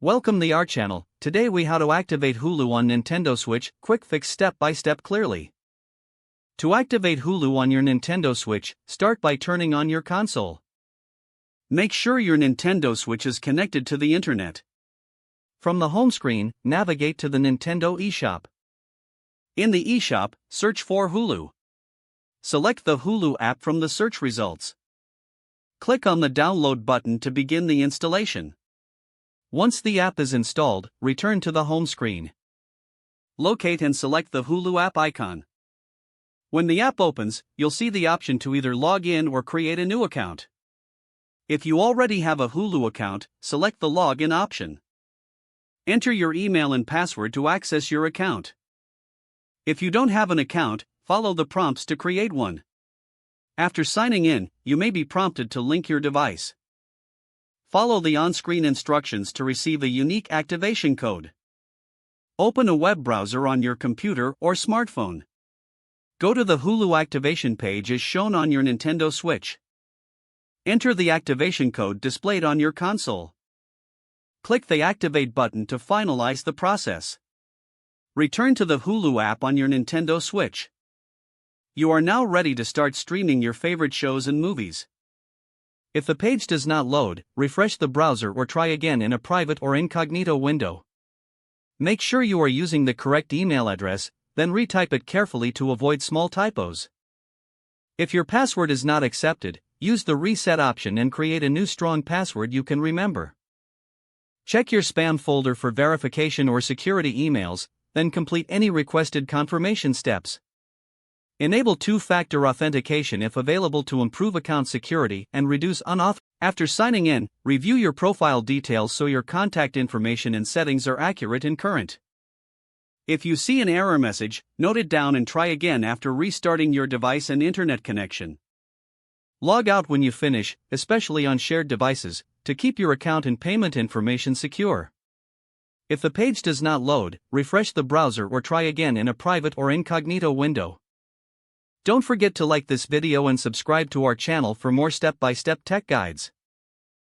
Welcome the our channel. Today we how to activate Hulu on Nintendo Switch, quick fix step by step clearly. To activate Hulu on your Nintendo Switch, start by turning on your console. Make sure your Nintendo Switch is connected to the internet. From the home screen, navigate to the Nintendo eShop. In the eShop, search for Hulu. Select the Hulu app from the search results. Click on the download button to begin the installation. Once the app is installed, return to the home screen. Locate and select the Hulu app icon. When the app opens, you'll see the option to either log in or create a new account. If you already have a Hulu account, select the login option. Enter your email and password to access your account. If you don't have an account, follow the prompts to create one. After signing in, you may be prompted to link your device. Follow the on-screen instructions to receive a unique activation code. Open a web browser on your computer or smartphone. Go to the Hulu activation page as shown on your Nintendo Switch. Enter the activation code displayed on your console. Click the Activate button to finalize the process. Return to the Hulu app on your Nintendo Switch. You are now ready to start streaming your favorite shows and movies. If the page does not load, refresh the browser or try again in a private or incognito window. Make sure you are using the correct email address, then retype it carefully to avoid small typos. If your password is not accepted, use the reset option and create a new strong password you can remember. Check your spam folder for verification or security emails, then complete any requested confirmation steps. Enable two-factor authentication if available to improve account security and reduce unauthorized. After signing in, review your profile details so your contact information and settings are accurate and current. If you see an error message, note it down and try again after restarting your device and internet connection. Log out when you finish, especially on shared devices, to keep your account and payment information secure. If the page does not load, refresh the browser or try again in a private or incognito window. Don't forget to like this video and subscribe to our channel for more step-by-step tech guides.